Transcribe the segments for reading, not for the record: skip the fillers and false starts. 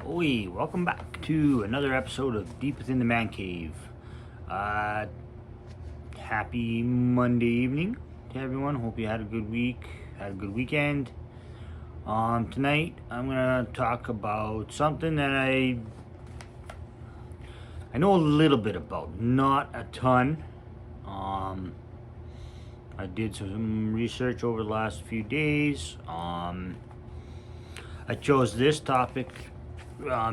Oi, welcome back to another episode of Deep Within the Man Cave. Uh, Happy Monday evening to everyone. Hope you had a good week, had a good weekend. Tonight I'm gonna talk about something that I know a little bit about, not a ton. I did some research over the last few days. I chose this topic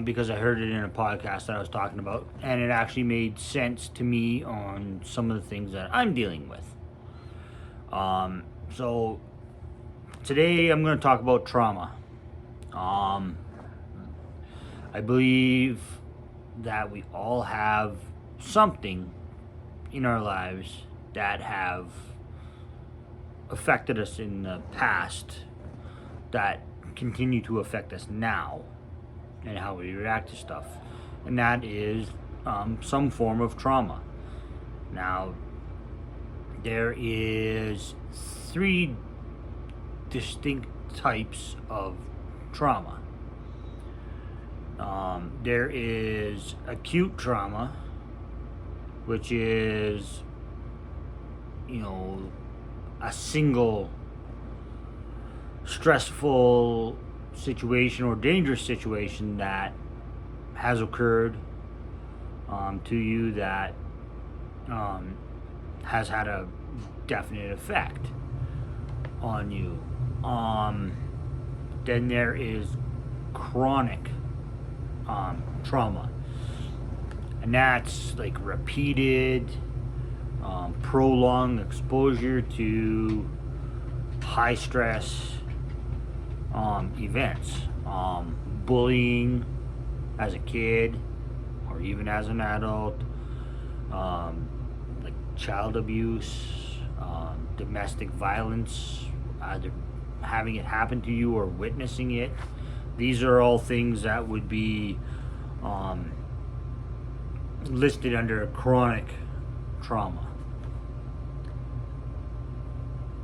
because I heard it in a podcast that I was talking about, and it actually made sense to me on some of the things that I'm dealing with. So today I'm going to talk about trauma. I believe that we all have something in our lives that have affected us in the past that continue to affect us now and how we react to stuff, and that is some form of trauma. Now, there is three distinct types of trauma. There is acute trauma, which is, a single stressful situation or dangerous situation that has occurred to you that has had a definite effect on you. Then there is chronic trauma, and that's like repeated, prolonged exposure to high stress events, bullying as a kid or even as an adult, like child abuse, domestic violence, either having it happen to you or witnessing it. These are all things that would be listed under chronic trauma.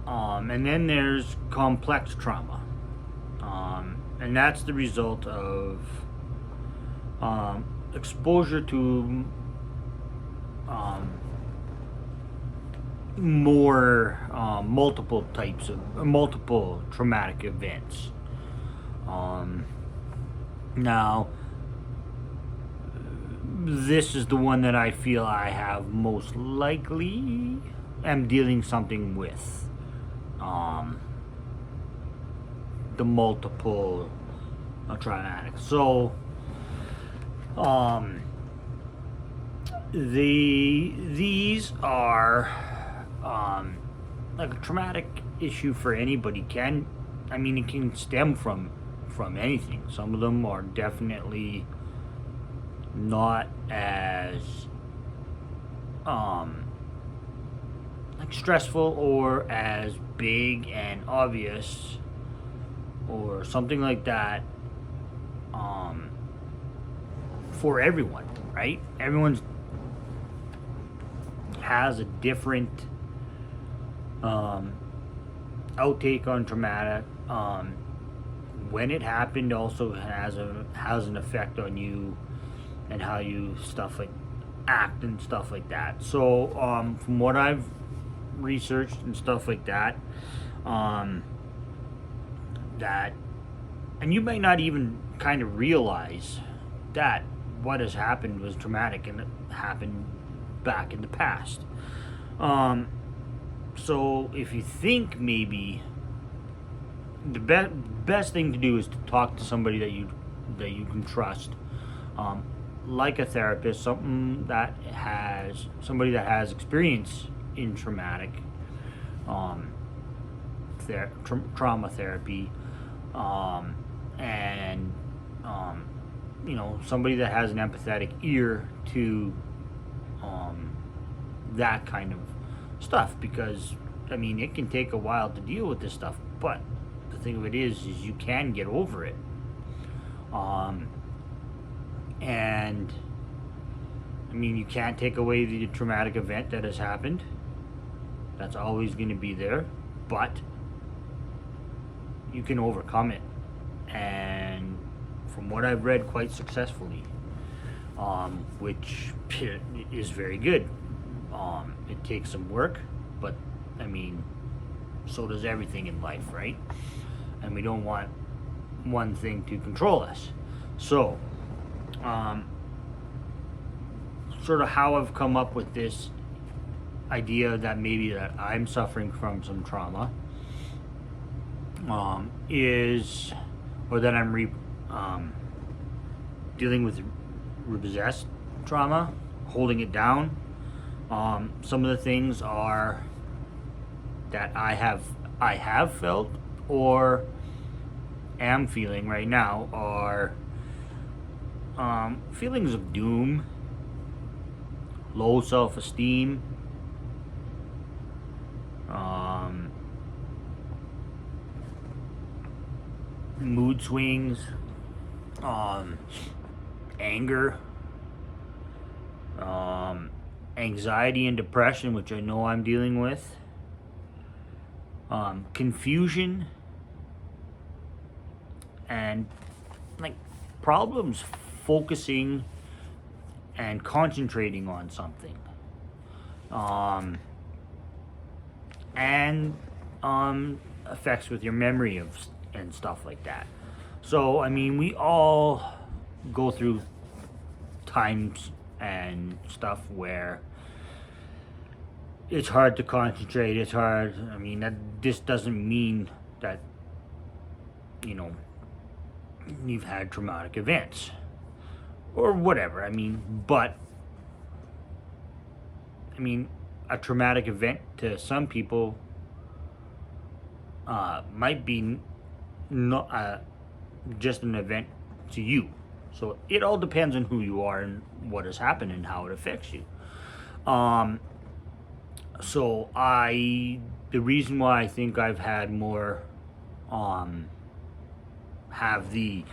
And then there's complex trauma. And that's the result of exposure to multiple traumatic events. Now, this is the one that I feel I have most likely am dealing something with. The multiple traumatic. So, these are like a traumatic issue for anybody. It can stem from anything. Some of them are definitely not as like stressful or as big and obvious or something like that for everyone, right? Everyone's has a different outtake on traumatic. When it happened also has an effect on you and how you act and stuff like that. So from what I've researched and stuff like that, and you may not even kind of realize that what has happened was traumatic and it happened back in the past. So if you think maybe the best thing to do is to talk to somebody that you can trust, like a therapist, somebody that has experience in traumatic trauma therapy, and somebody that has an empathetic ear to that kind of stuff, because it can take a while to deal with this stuff, but the thing of it is you can get over it. And you can't take away the traumatic event that has happened. That's always going to be there, but you can overcome it. And from what I've read, quite successfully, which is very good. It takes some work, but I mean, so does everything in life, right? And we don't want one thing to control us. So, sort of how I've come up with this idea that maybe that I'm suffering from some trauma is, or that I'm dealing with repossessed trauma, holding it down. Some of the things are that I have felt or am feeling right now are feelings of doom, low self-esteem, mood swings, anger, anxiety and depression, which I know I'm dealing with, confusion, and like problems focusing and concentrating on something, and effects with your memory of and stuff like that. So I mean, we all go through times and stuff where it's hard to concentrate. It's hard. I mean, this doesn't mean that, you know, you've had traumatic events or whatever. I mean, but I mean, a traumatic event to some people might be not just an event to you. So it all depends on who you are and what has happened and how it affects you. So the reason why I think I've had more, have the,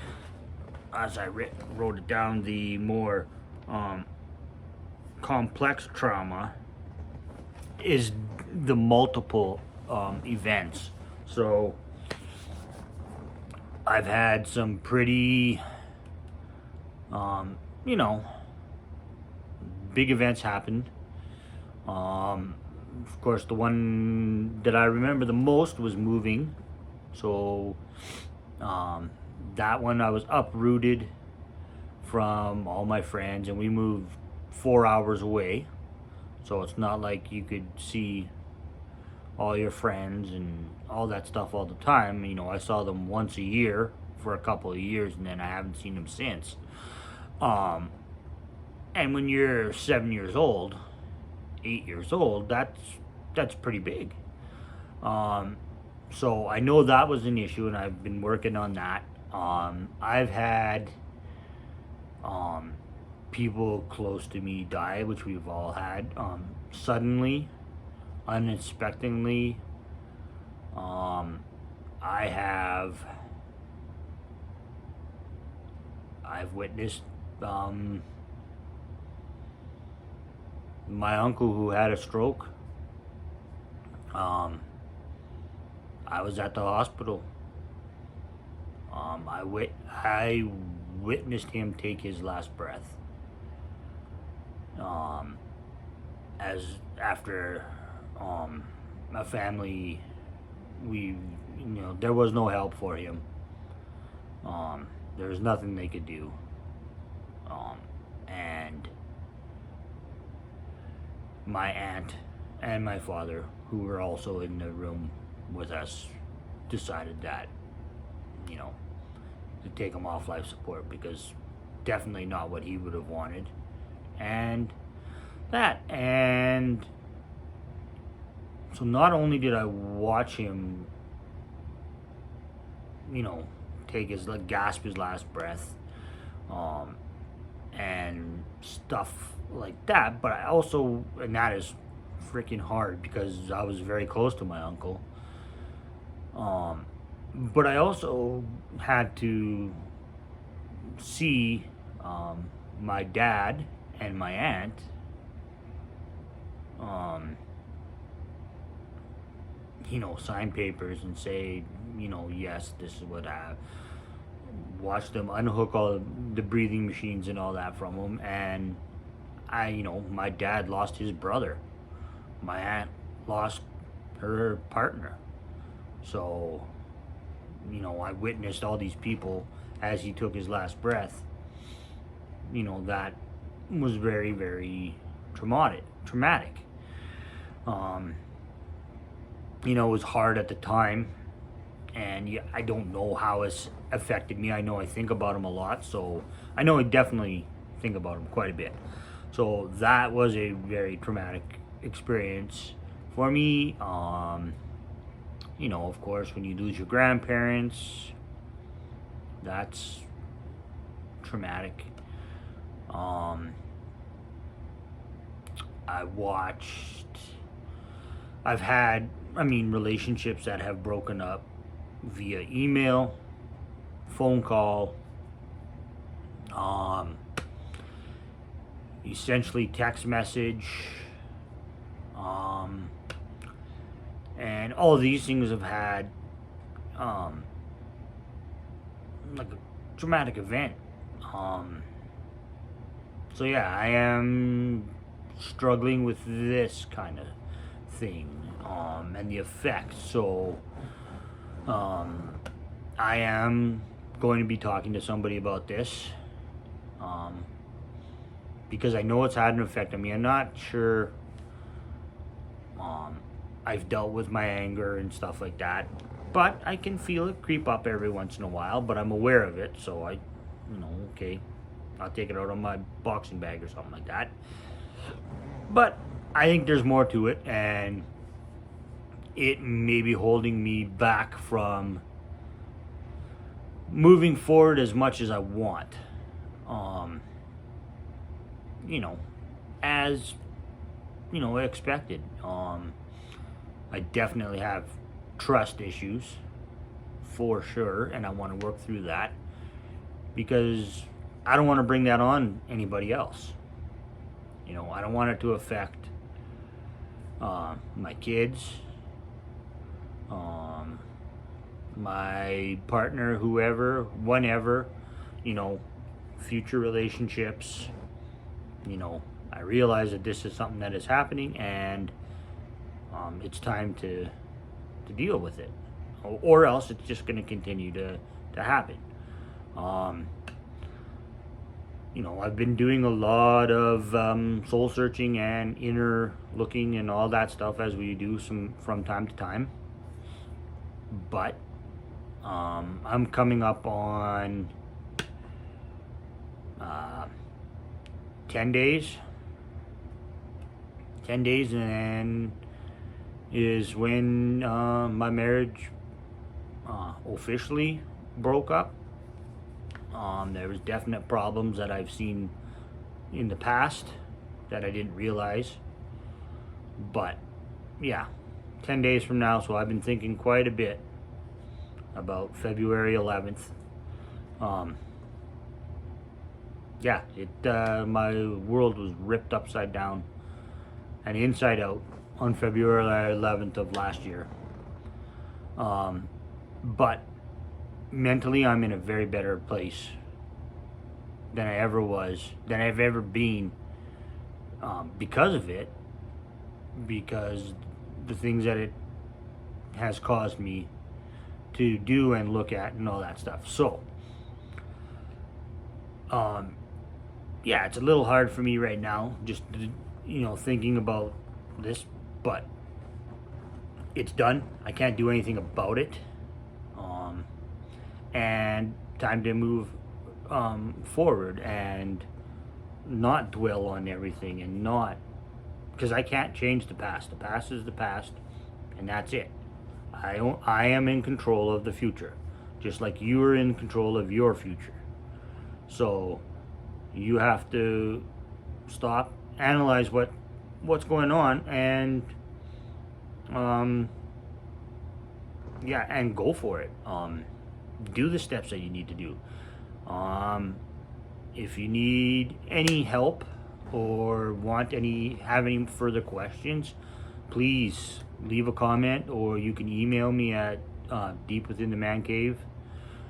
as I wrote it down, the more complex trauma is the multiple events. So I've had some pretty, you know, big events happen. Of course, the one that I remember the most was moving. So that one, I was uprooted from all my friends, and we moved 4 hours away. So it's not like you could see all your friends and all that stuff all the time. You know, I saw them once a year for a couple of years, and then I haven't seen them since. And when you're 7 years old, 8 years old, that's pretty big. So I know that was an issue, and I've been working on that. I've had people close to me die, which we've all had, suddenly, unexpectedly. I've witnessed my uncle who had a stroke. I was at the hospital. I witnessed him take his last breath. As after my family, there was no help for him. There was nothing they could do. And my aunt and my father, who were also in the room with us, decided that, to take him off life support, because definitely not what he would have wanted. And so not only did I watch him, gasp his last breath, and stuff like that, but I also, and that is freaking hard because I was very close to my uncle. But I also had to see my dad and my aunt sign papers and say, yes, this is watched them unhook all the breathing machines and all that from them, and my dad lost his brother. My aunt lost her partner. So, I witnessed all these people as he took his last breath. That was very, very traumatic. It was hard at the time, and yeah, I don't know how it's affected me. I know I think about him a lot, so I know I definitely think about him quite a bit. So that was a very traumatic experience for me. Of course, when you lose your grandparents, that's traumatic. I watched, I've had, relationships that have broken up via email, phone call, essentially text message, and all of these things have had, like a traumatic event. So yeah, I am struggling with this kind of thing, and the effects. So, I am going to be talking to somebody about this, because I know it's had an effect on me. I'm not sure. I've dealt with my anger and stuff like that, but I can feel it creep up every once in a while. But I'm aware of it, so okay, I'll take it out on my boxing bag or something like that. But I think there's more to it, and it may be holding me back from moving forward as much as I want. As expected. I definitely have trust issues for sure, and I want to work through that because I don't want to bring that on anybody else. I don't want it to affect my kids, my partner, whoever, whenever, future relationships. I realize that this is something that is happening, and it's time to deal with it, or else it's just going to continue to happen. I've been doing a lot of soul searching and inner looking and all that stuff, as we do from time to time. But I'm coming up on 10 days. 10 days, and then is when my marriage officially broke up. There was definite problems that I've seen in the past that I didn't realize. But yeah, 10 days from now, so I've been thinking quite a bit about February 11th. My world was ripped upside down and inside out on February 11th of last year. But mentally, I'm in a very better place than I ever was, than I've ever been, because of it, because the things that it has caused me to do and look at and all that stuff. So, it's a little hard for me right now, just, thinking about this, but it's done. I can't do anything about it. And time to move forward and not dwell on everything, and not, because I can't change the past. The past is the past, and that's it. I am in control of the future, just like you are in control of your future. So you have to stop, analyze what's going on, and and go for it. Do the steps that you need to do. If you need any help or have any further questions, please leave a comment, or you can email me at deepwithinthemancave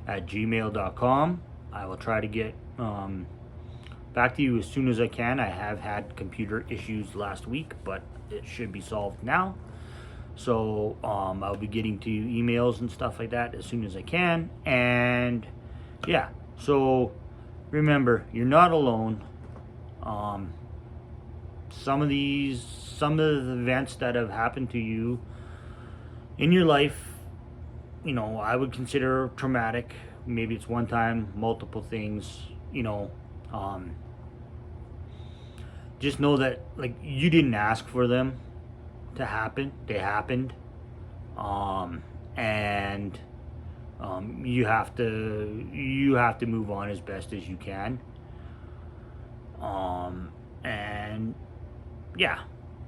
at gmail.com. I will try to get back to you as soon as I can. I have had computer issues last week, but it should be solved now. So I'll be getting to emails and stuff like that as soon as I can. And yeah, so remember, you're not alone. Some of the events that have happened to you in your life, you know, I would consider traumatic. Maybe it's one time, multiple things, you know. Just know that, like, you didn't ask for them to happen. They happened. And you have to move on as best as you can. And yeah,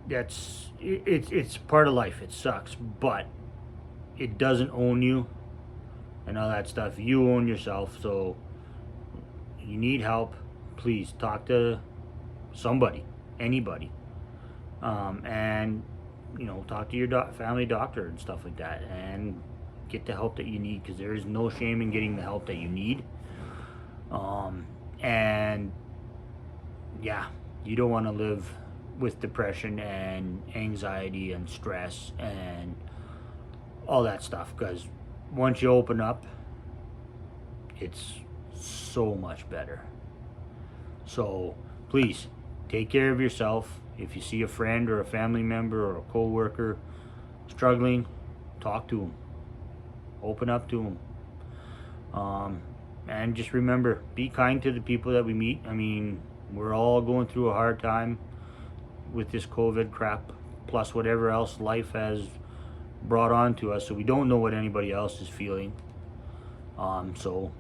it's part of life. It sucks, but it doesn't own you and all that stuff. You own yourself. So you need help, please talk to somebody, anybody, and you know, talk to your family doctor and stuff like that, and get the help that you need, because there is no shame in getting the help that you need. And yeah, you don't want to live with depression and anxiety and stress and all that stuff, because once you open up, it's so much better. So please take care of yourself. If you see a friend or a family member or a co-worker struggling, talk to them, open up to them, and just remember, be kind to the people that we meet. I mean, we're all going through a hard time with this COVID crap, plus whatever else life has brought on to us, so we don't know what anybody else is feeling. So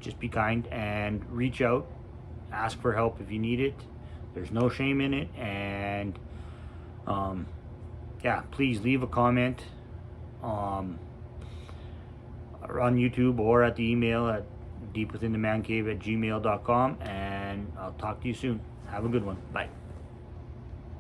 just be kind and reach out, ask for help if you need it. There's no shame in it. And yeah, please leave a comment on YouTube or at the email at deepwithinthemancave@gmail.com, and I'll talk to you soon. Have a good one. Bye.